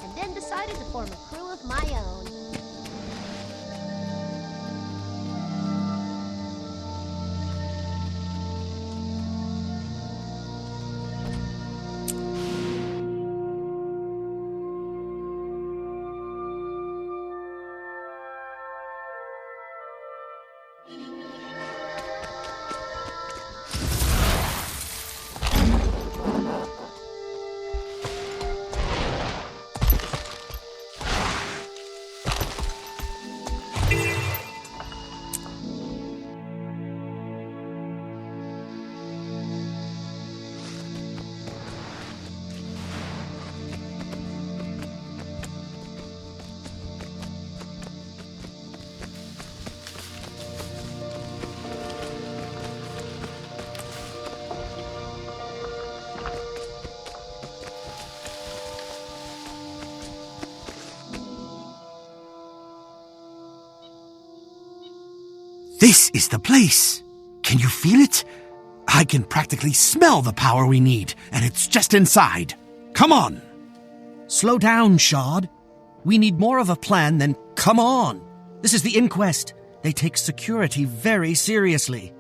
and then decided to form a crew of my own. This is the place! Can you feel it? I can practically smell the power we need, and it's just inside. Come on! Slow down, Shard. We need more of a plan than come on. This is the Inquest. They take security very seriously.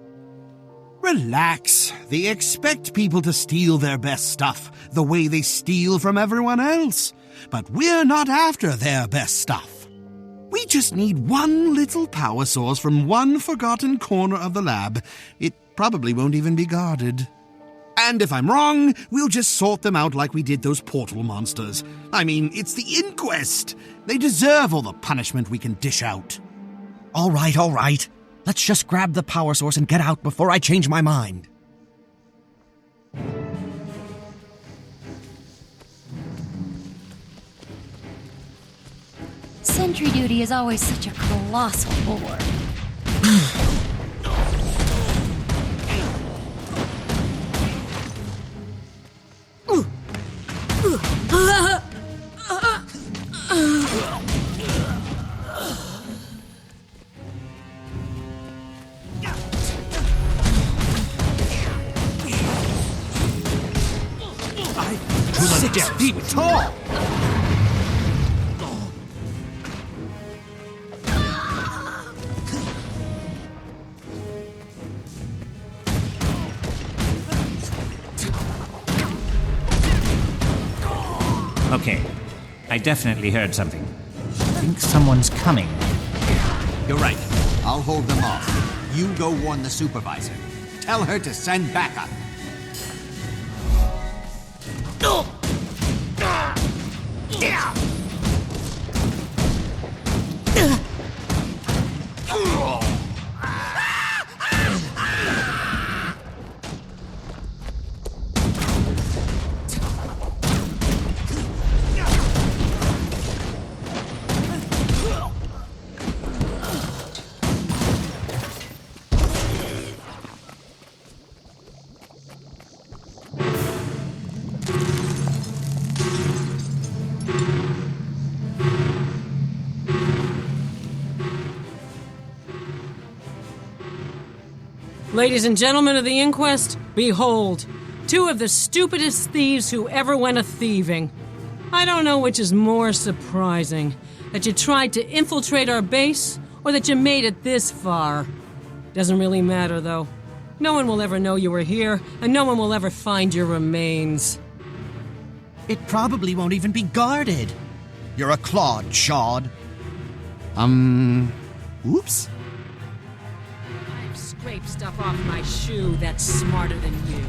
Relax. They expect people to steal their best stuff the way they steal from everyone else. But we're not after their best stuff. We just need one little power source from one forgotten corner of the lab. It probably won't even be guarded. And if I'm wrong, we'll just sort them out like we did those portal monsters. I mean, it's the Inquest. They deserve all the punishment we can dish out. All right. Let's just grab the power source and get out before I change my mind. Sentry duty is always such a colossal bore. I'm 6 feet tall! Okay, I definitely heard something. I think someone's coming. You're right. I'll hold them off. You go warn the supervisor. Tell her to send backup. Ladies and gentlemen of the Inquest, behold, two of the stupidest thieves who ever went a-thieving. I don't know which is more surprising, that you tried to infiltrate our base, or that you made it this far. Doesn't really matter, though. No one will ever know you were here, and no one will ever find your remains. It probably won't even be guarded. You're a clod, Shard. Oops. I've scraped stuff off my shoe that's smarter than you.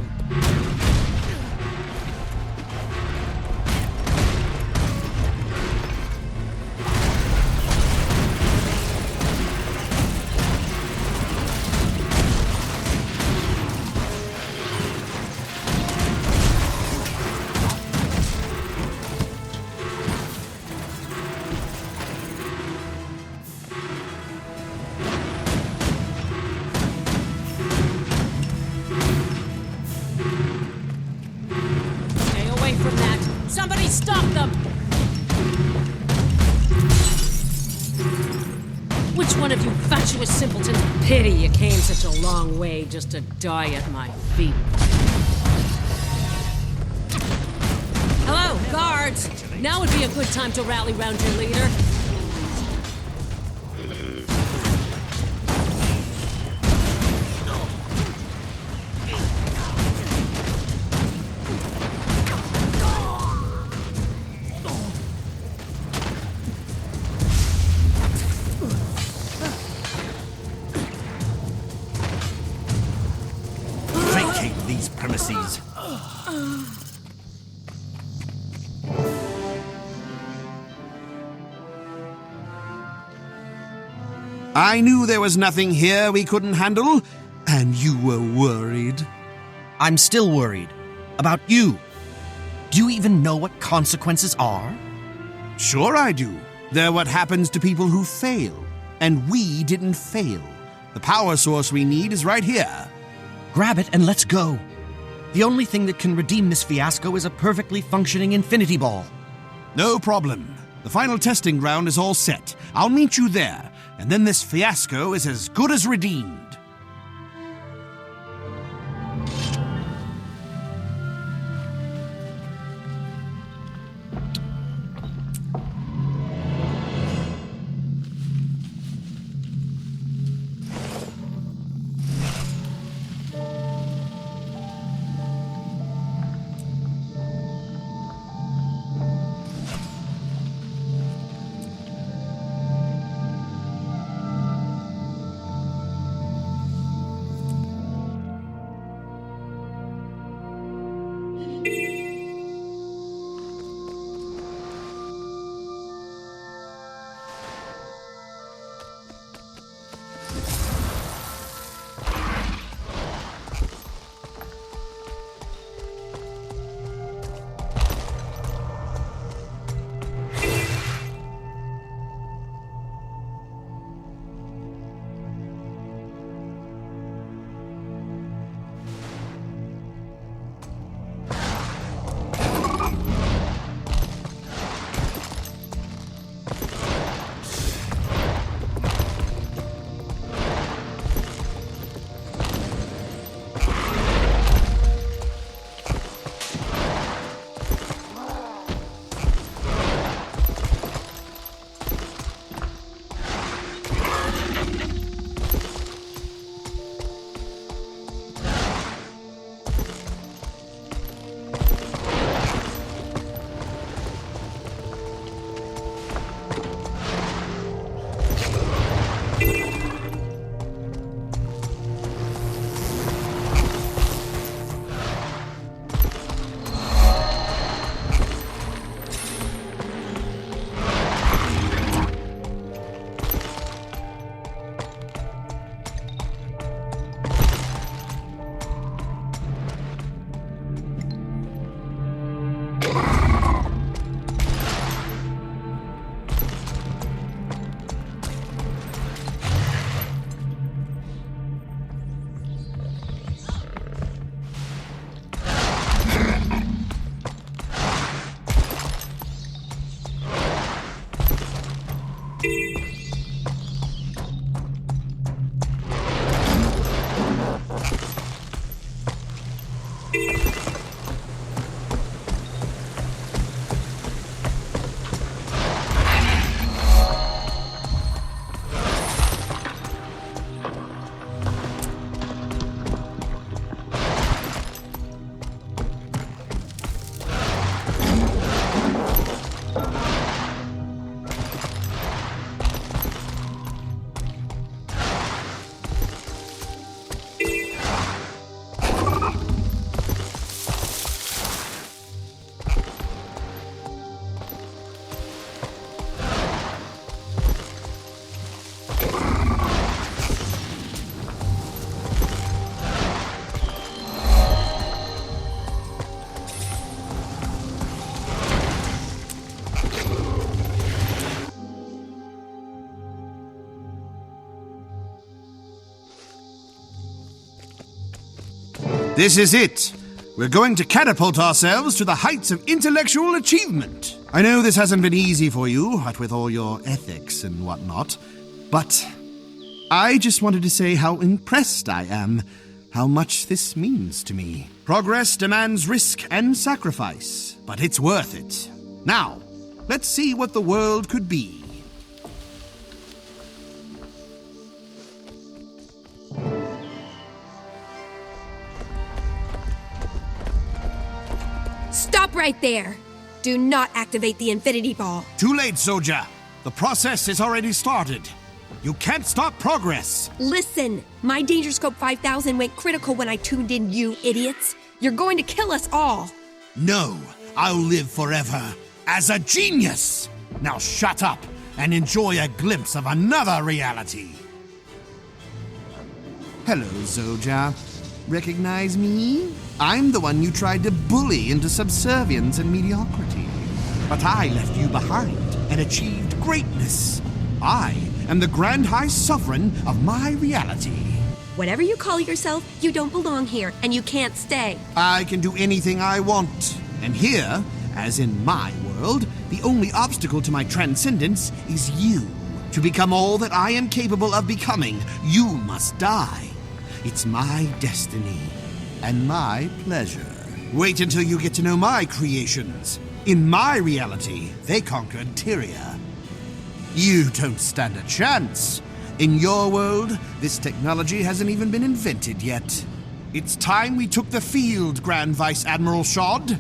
From that. Somebody stop them! Which one of you fatuous simpletons? Pity you came such a long way just to die at my feet. Hello, guard! guards! Now would be a good time to rally round your leader. Vacate these premises. I knew there was nothing here we couldn't handle, and you were worried. I'm still worried. About you. Do you even know what consequences are? Sure I do. They're what happens to people who fail. And we didn't fail. The power source we need is right here. Grab it and let's go. The only thing that can redeem this fiasco is a perfectly functioning infinity ball. No problem. The final testing ground is all set. I'll meet you there, and then this fiasco is as good as redeemed. This is it. We're going to catapult ourselves to the heights of intellectual achievement. I know this hasn't been easy for you, what with all your ethics and whatnot, but I just wanted to say how impressed I am, how much this means to me. Progress demands risk and sacrifice, but it's worth it. Now, let's see what the world could be. Stop right there! Do not activate the Infinity Ball. Too late, Zojja. The process is already started. You can't stop progress. Listen, my Danger Scope 5000 went critical when I tuned in, you idiots. You're going to kill us all. No, I'll live forever as a genius. Now shut up and enjoy a glimpse of another reality. Hello, Zojja. Recognize me? I'm the one you tried to bully into subservience and mediocrity. But I left you behind and achieved greatness. I am the Grand High Sovereign of my reality. Whatever you call yourself, you don't belong here, and you can't stay. I can do anything I want. And here, as in my world, the only obstacle to my transcendence is you. To become all that I am capable of becoming, you must die. It's my destiny and my pleasure. Wait until you get to know my creations. In my reality, they conquered Tyria. You don't stand a chance. In your world, this technology hasn't even been invented yet. It's time we took the field, Grand Vice Admiral Shod.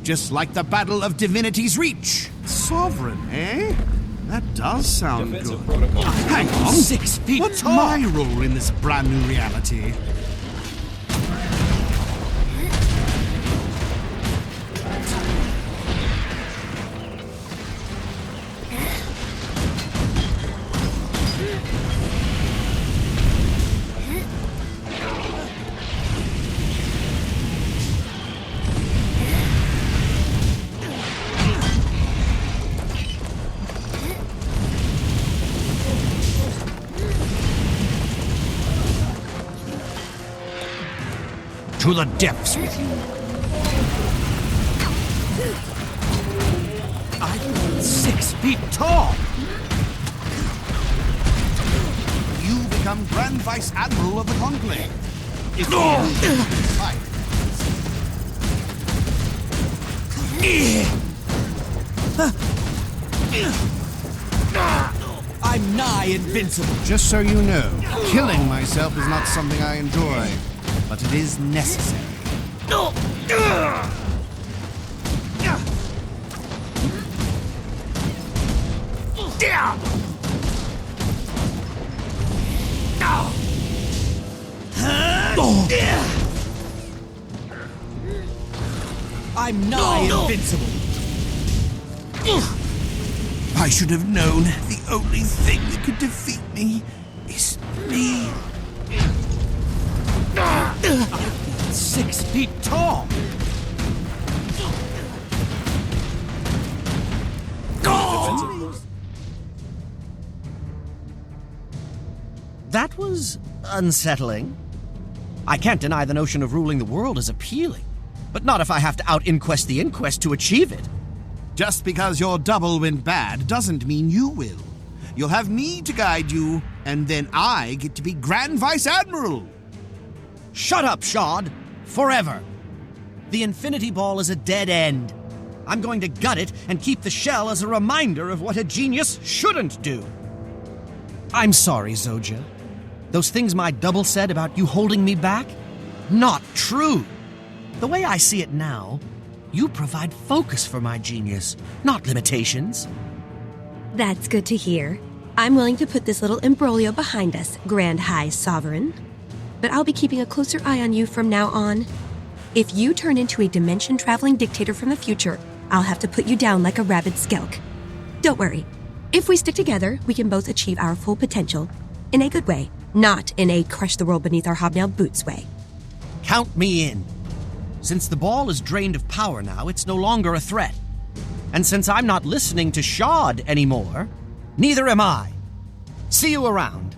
Just like the Battle of Divinity's Reach. Sovereign, eh? That does sound Defensive good. protocol. Hang on. 6 feet What's tall. my role in this brand new reality? To the depths with you. I'm 6 feet tall. You become Grand Vice Admiral of the Conclave. If you fight. I'm nigh invincible. Just so you know, killing myself is not something I enjoy, but it is necessary. I'm nigh invincible. I should have known the only thing that could defeat me is me. 6 feet tall. That was unsettling. I can't deny the notion of ruling the world is appealing, but not if I have to out-inquest the inquest to achieve it. Just because your double went bad doesn't mean you will. You'll have me to guide you, and then I get to be Grand Vice Admiral. Shut up, Shod! Forever! The Infinity Ball is a dead end. I'm going to gut it and keep the shell as a reminder of what a genius shouldn't do. I'm sorry, Zojja. Those things my double said about you holding me back? Not true. The way I see it now, you provide focus for my genius, not limitations. That's good to hear. I'm willing to put this little imbroglio behind us, Grand High Sovereign. But I'll be keeping a closer eye on you from now on. If you turn into a dimension-traveling dictator from the future, I'll have to put you down like a rabid skelk. Don't worry. If we stick together, we can both achieve our full potential. In a good way, not in a crush the world beneath our hobnail boots way. Count me in. Since the ball is drained of power now, it's no longer a threat. And since I'm not listening to Shod anymore, neither am I. See you around.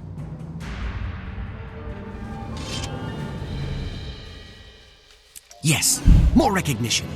Yes, more recognition.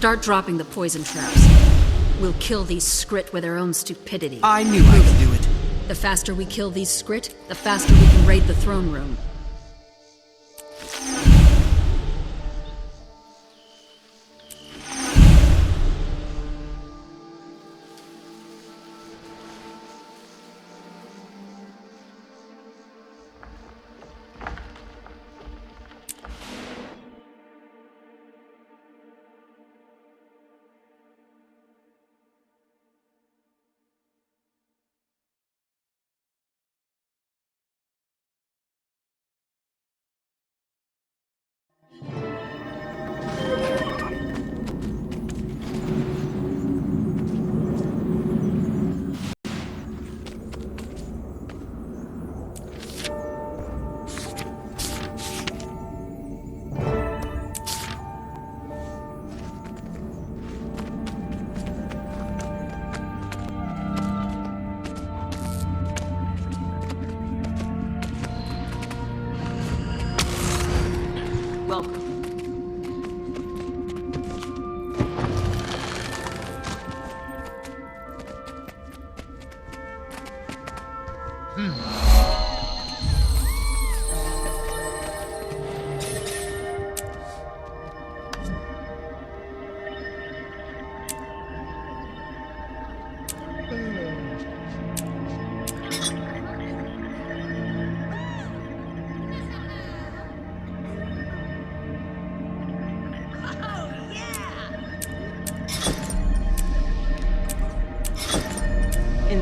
Start dropping the poison traps. We'll kill these Skrit with their own stupidity. I knew I could do it. The faster we kill these Skrit, the faster we can raid the throne room.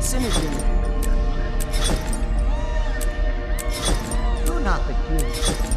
Synergy. You're not the cute.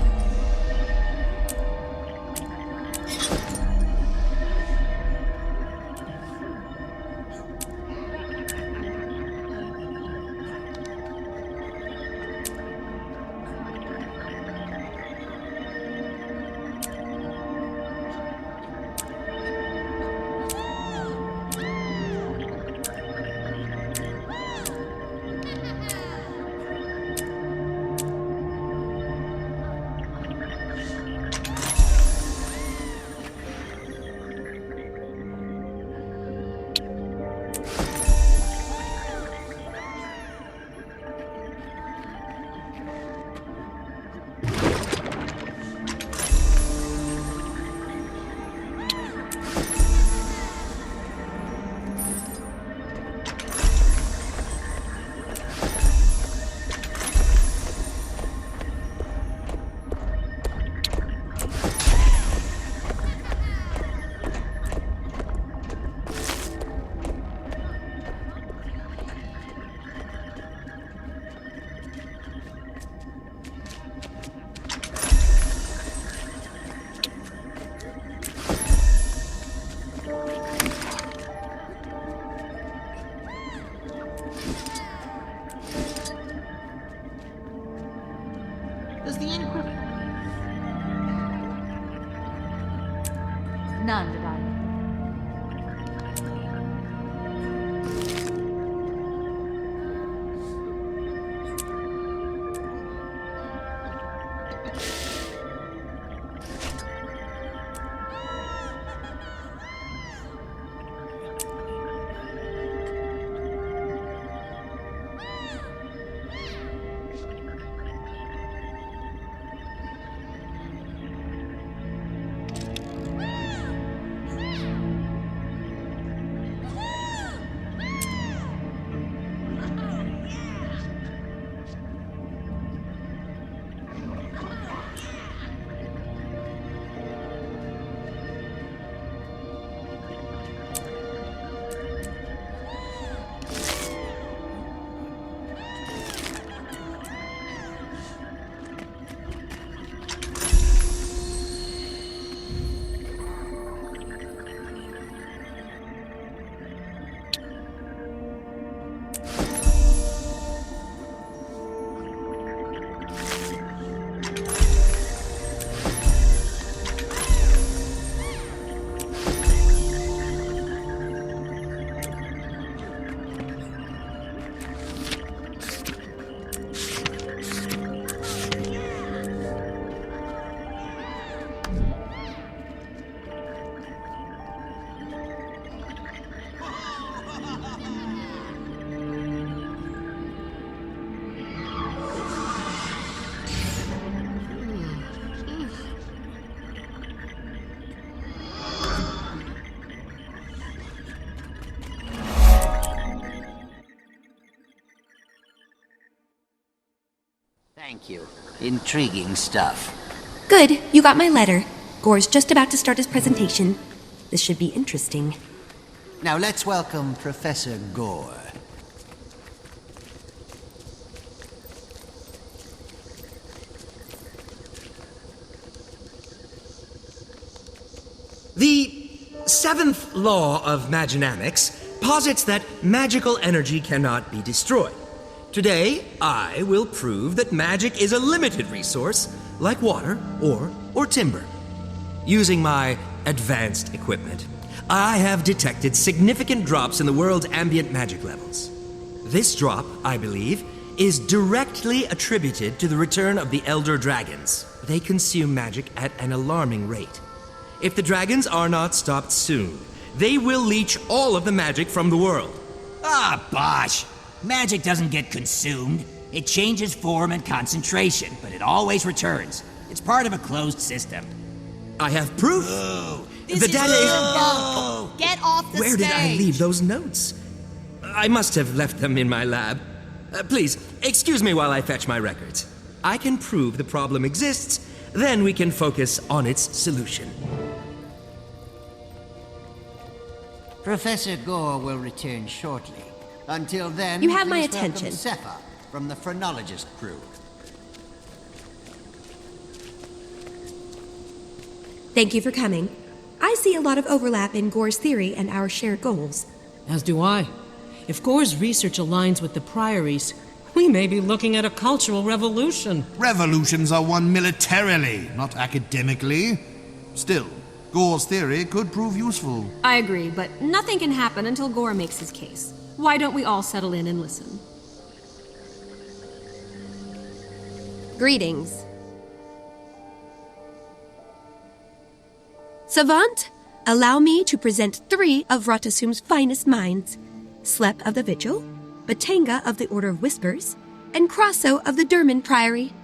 Thank you. Intriguing stuff. Good, you got my letter. Gore's just about to start his presentation. This should be interesting. Now let's welcome Professor Gore. The seventh law of Maginamics posits that magical energy cannot be destroyed. Today, I will prove that magic is a limited resource, like water or timber. Using my advanced equipment, I have detected significant drops in the world's ambient magic levels. This drop, I believe, is directly attributed to the return of the Elder Dragons. They consume magic at an alarming rate. If the dragons are not stopped soon, they will leech all of the magic from the world. Ah, bosh! Magic doesn't get consumed. It changes form and concentration, but it always returns. It's part of a closed system. I have proof. The data is... Get off the Where stage! did I leave those notes? I must have left them in my lab. Please, excuse me while I fetch my records. I can prove the problem exists, then we can focus on its solution. Professor Gore will return shortly. Until then, You have my please welcome attention. Sepha from the phrenologist crew. Thank you for coming. I see a lot of overlap in Gore's theory and our shared goals. As do I. If Gore's research aligns with the Priory's, we may be looking at a cultural revolution. Revolutions are won militarily, not academically. Still, Gore's theory could prove useful. I agree, but nothing can happen until Gore makes his case. Why don't we all settle in and listen? Greetings. Savant, allow me to present 3 of Ratasum's finest minds. Slep of the Vigil, Batanga of the Order of Whispers, and Crosso of the Durman Priory.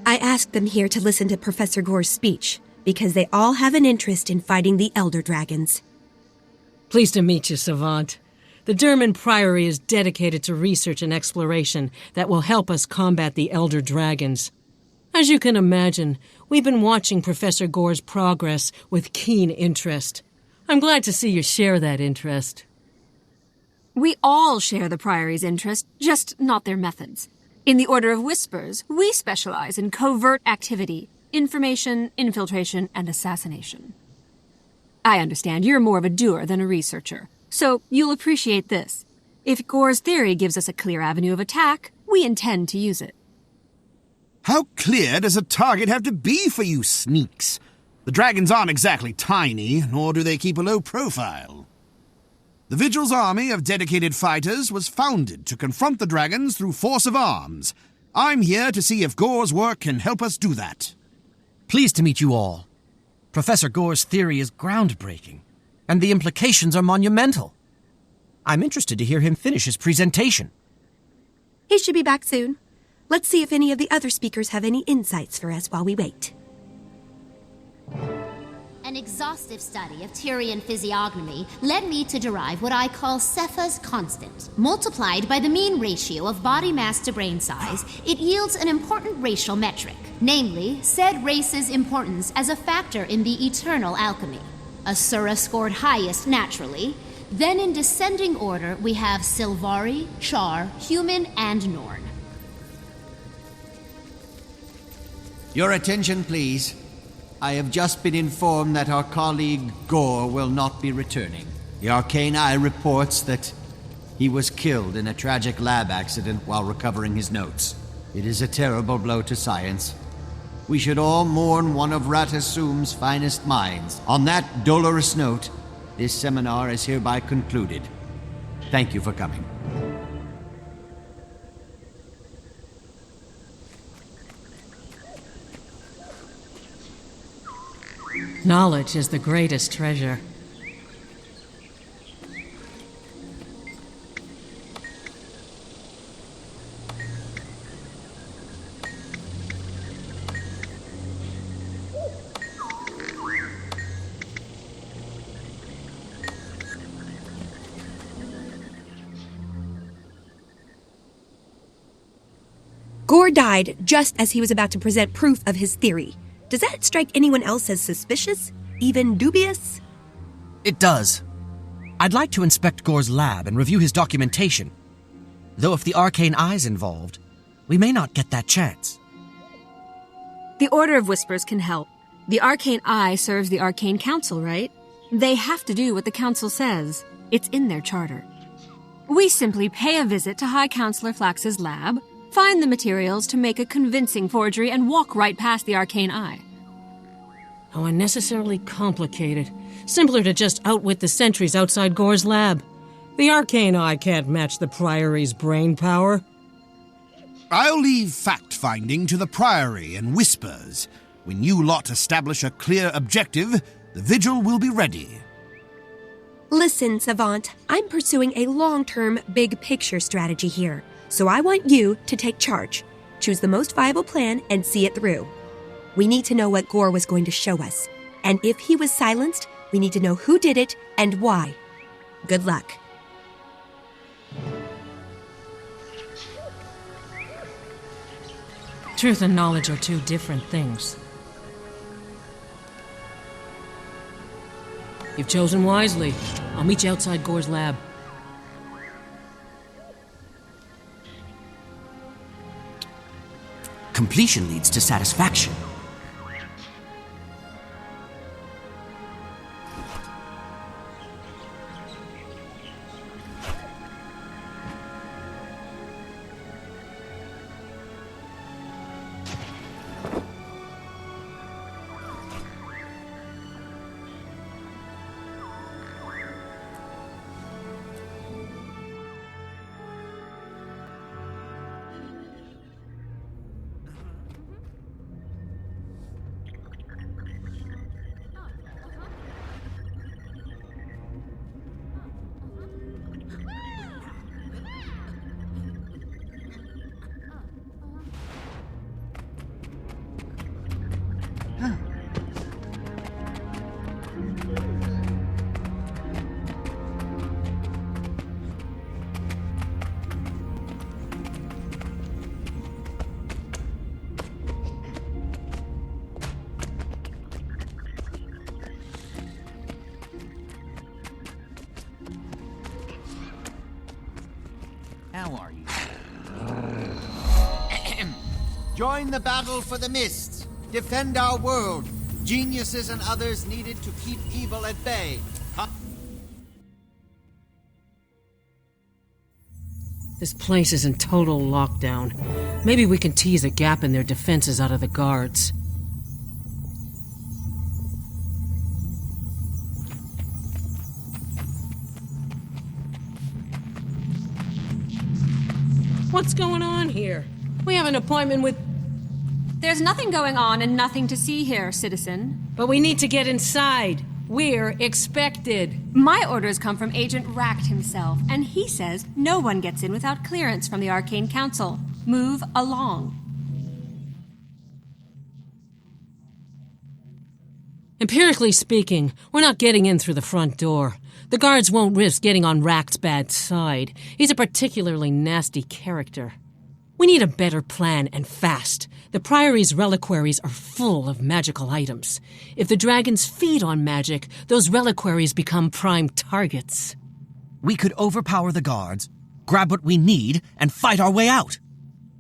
I asked them here to listen to Professor Gore's speech, because they all have an interest in fighting the Elder Dragons. Pleased to meet you, Savant. The Durman Priory is dedicated to research and exploration that will help us combat the Elder Dragons. As you can imagine, we've been watching Professor Gore's progress with keen interest. I'm glad to see you share that interest. We all share the Priory's interest, just not their methods. In the Order of Whispers, we specialize in covert activity, information, infiltration, and assassination. I understand you're more of a doer than a researcher, so you'll appreciate this. If Gore's theory gives us a clear avenue of attack, we intend to use it. How clear does a target have to be for you sneaks? The dragons aren't exactly tiny, nor do they keep a low profile. The Vigil's army of dedicated fighters was founded to confront the dragons through force of arms. I'm here to see if Gore's work can help us do that. Pleased to meet you all. Professor Gore's theory is groundbreaking, and the implications are monumental. I'm interested to hear him finish his presentation. He should be back soon. Let's see if any of the other speakers have any insights for us while we wait. An exhaustive study of Tyrian physiognomy led me to derive what I call Cepha's constant. Multiplied by the mean ratio of body mass to brain size, it yields an important racial metric, namely, said race's importance as a factor in the eternal alchemy. Asura scored highest naturally. Then in descending order, we have Sylvari, Char, Human, and Norn. Your attention, please. I have just been informed that our colleague Gore will not be returning. The Arcane Eye reports that he was killed in a tragic lab accident while recovering his notes. It is a terrible blow to science. We should all mourn one of Ratasum's finest minds. On that dolorous note, this seminar is hereby concluded. Thank you for coming. Knowledge is the greatest treasure. Gore died just as he was about to present proof of his theory. Does that strike anyone else as suspicious? Even dubious? It does. I'd like to inspect Gore's lab and review his documentation. Though if the Arcane Eye's involved, we may not get that chance. The Order of Whispers can help. The Arcane Eye serves the Arcane Council, right? They have to do what the Council says. It's in their charter. We simply pay a visit to High Counselor Flax's lab, find the materials to make a convincing forgery, and walk right past the Arcane Eye. How unnecessarily complicated. Simpler to just outwit the sentries outside Gore's lab. The Arcane Eye can't match the Priory's brain power. I'll leave fact-finding to the Priory and Whispers. When you lot establish a clear objective, the Vigil will be ready. Listen, Savant, I'm pursuing a long-term, big-picture strategy here, so I want you to take charge. Choose the most viable plan and see it through. We need to know what Gore was going to show us, and if he was silenced, we need to know who did it and why. Good luck. Truth and knowledge are two different things. You've chosen wisely. I'll meet you outside Gore's lab. Completion leads to satisfaction. How are you? Join the battle for the mists. Defend our world. Geniuses and others needed to keep evil at bay. This place is in total lockdown. Maybe we can tease a gap in their defenses out of the guards. What's going on here? We have an appointment with... There's nothing going on and nothing to see here, citizen. But we need to get inside. We're expected. My orders come from Agent Racht himself, and he says no one gets in without clearance from the Arcane Council. Move along. Empirically speaking, we're not getting in through the front door. The guards won't risk getting on Racht's bad side. He's a particularly nasty character. We need a better plan, and fast. The Priory's reliquaries are full of magical items. If the dragons feed on magic, those reliquaries become prime targets. We could overpower the guards, grab what we need, and fight our way out.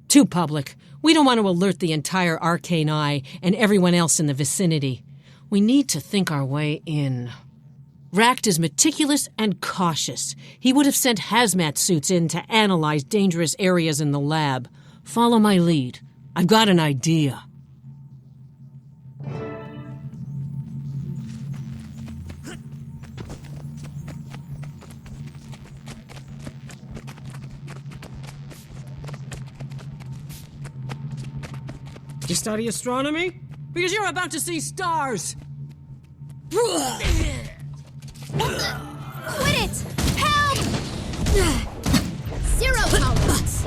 Too public. We don't want to alert the entire Arcane Eye and everyone else in the vicinity. We need to think our way in. Racht is meticulous and cautious. He would have sent hazmat suits in to analyze dangerous areas in the lab. Follow my lead. I've got an idea. You study astronomy? Because you're about to see stars! Quit it! Help! Zero tolerance!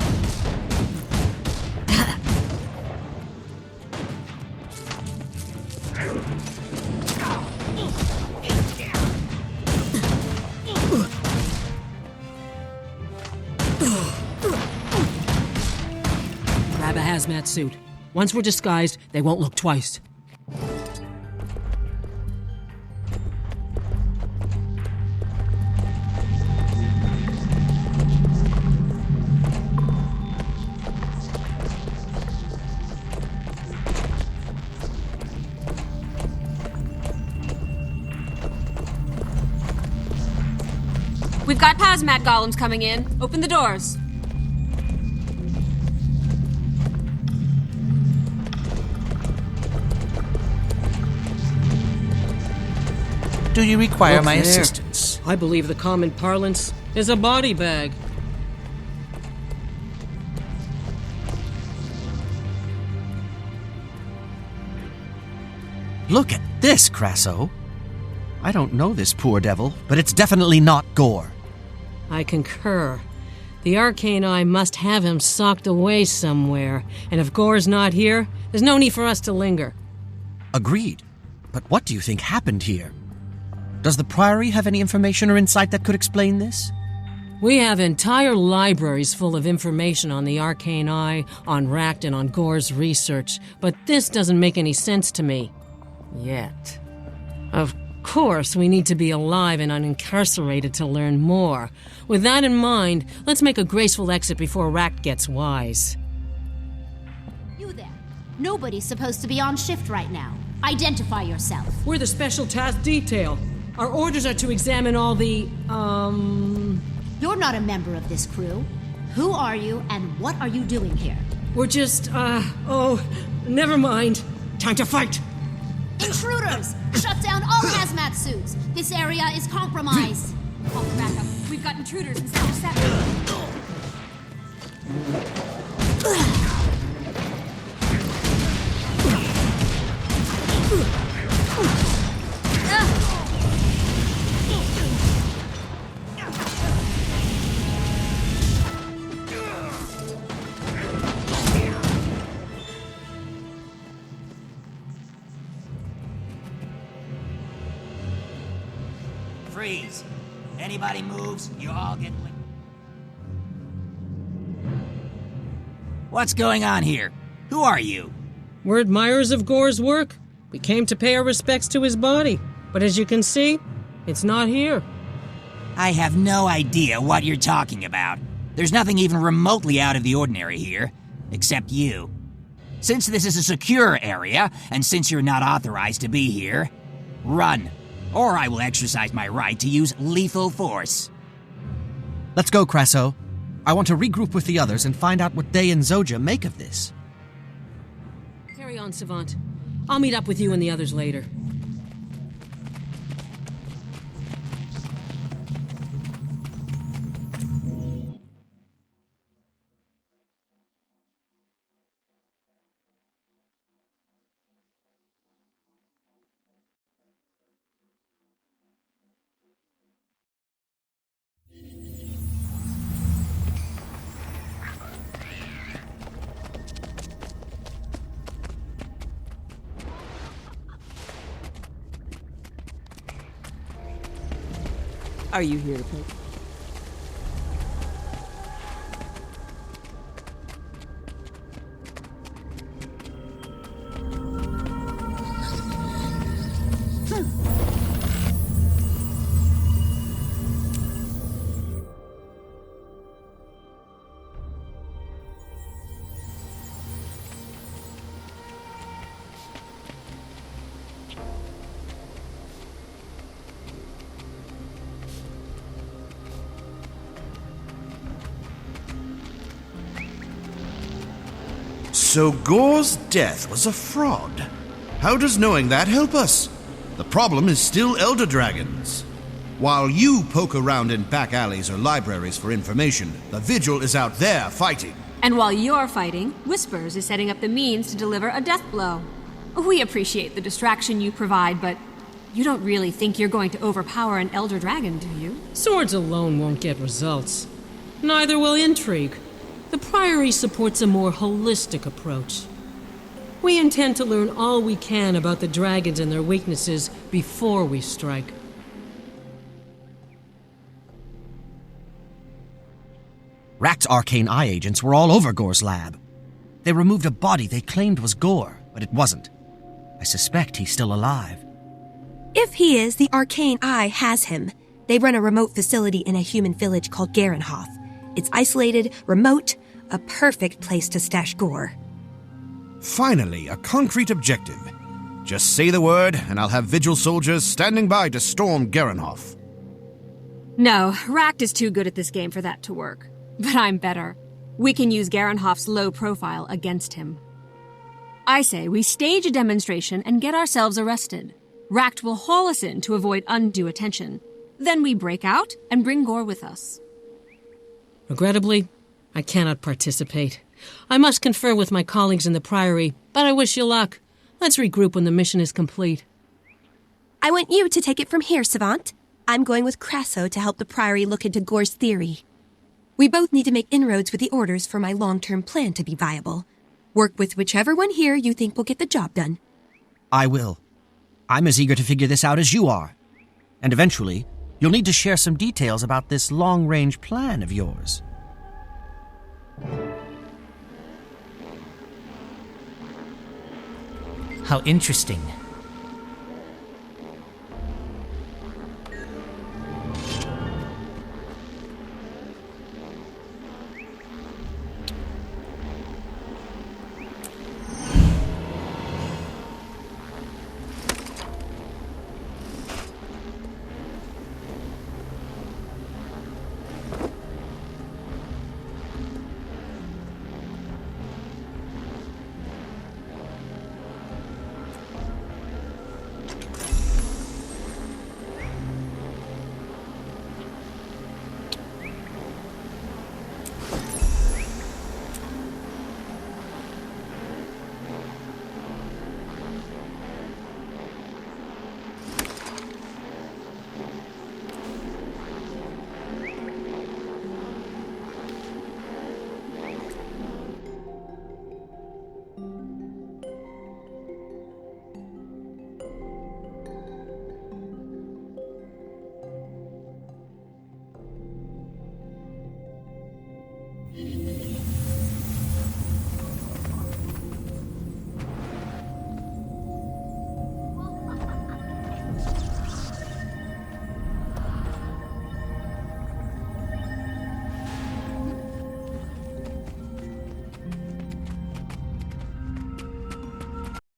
Grab a hazmat suit. Once we're disguised, they won't look twice. We've got hazmat golems coming in. Open the doors. Do you require Look my there. assistance? I believe the common parlance is a body bag. Look at this, Crasso. I don't know this poor devil, but it's definitely not Gore. I concur. The Arcane Eye must have him socked away somewhere, and if Gore's not here, there's no need for us to linger. Agreed. But what do you think happened here? Does the Priory have any information or insight that could explain this? We have entire libraries full of information on the Arcane Eye, on Racht, and on Gore's research, but this doesn't make any sense to me. Yet. Of course, we need to be alive and unincarcerated to learn more. With that in mind, let's make a graceful exit before Racht gets wise. You there. Nobody's supposed to be on shift right now. Identify yourself. We're the Special Task Detail. Our orders are to examine all the, You're not a member of this crew. Who are you and what are you doing here? We're just, never mind. Time to fight! Intruders! Shut down all hazmat suits! This area is compromised! Oh, back up. We've got intruders in Sector 7. Freeze. Anybody moves, you all get licked. What's going on here? Who are you? We're admirers of Gore's work. We came to pay our respects to his body. But as you can see, it's not here. I have no idea what you're talking about. There's nothing even remotely out of the ordinary here, except you. Since this is a secure area, and since you're not authorized to be here, run. Or I will exercise my right to use lethal force. Let's go, Crasso. I want to regroup with the others and find out what they and Zoja make of this. Carry on, Savant. I'll meet up with you and the others later. Are you here to play? So Gore's death was a fraud. How does knowing that help us? The problem is still Elder Dragons. While you poke around in back alleys or libraries for information, the Vigil is out there fighting. And while you're fighting, Whispers is setting up the means to deliver a death blow. We appreciate the distraction you provide, but you don't really think you're going to overpower an Elder Dragon, do you? Swords alone won't get results. Neither will intrigue. The Priory supports a more holistic approach. We intend to learn all we can about the dragons and their weaknesses before we strike. Racht's Arcane Eye agents were all over Gore's lab. They removed a body they claimed was Gore, but it wasn't. I suspect he's still alive. If he is, the Arcane Eye has him. They run a remote facility in a human village called Garenhof. It's isolated, remote, a perfect place to stash Gore. Finally, a concrete objective. Just say the word, and I'll have Vigil soldiers standing by to storm Garenhof. No, Racht is too good at this game for that to work. But I'm better. We can use Garenhof's low profile against him. I say we stage a demonstration and get ourselves arrested. Racht will haul us in to avoid undue attention. Then we break out and bring Gore with us. Regrettably, I cannot participate. I must confer with my colleagues in the Priory, but I wish you luck. Let's regroup when the mission is complete. I want you to take it from here, Savant. I'm going with Crasso to help the Priory look into Gore's theory. We both need to make inroads with the orders for my long-term plan to be viable. Work with whichever one here you think will get the job done. I will. I'm as eager to figure this out as you are. And eventually, you'll need to share some details about this long-range plan of yours. How interesting.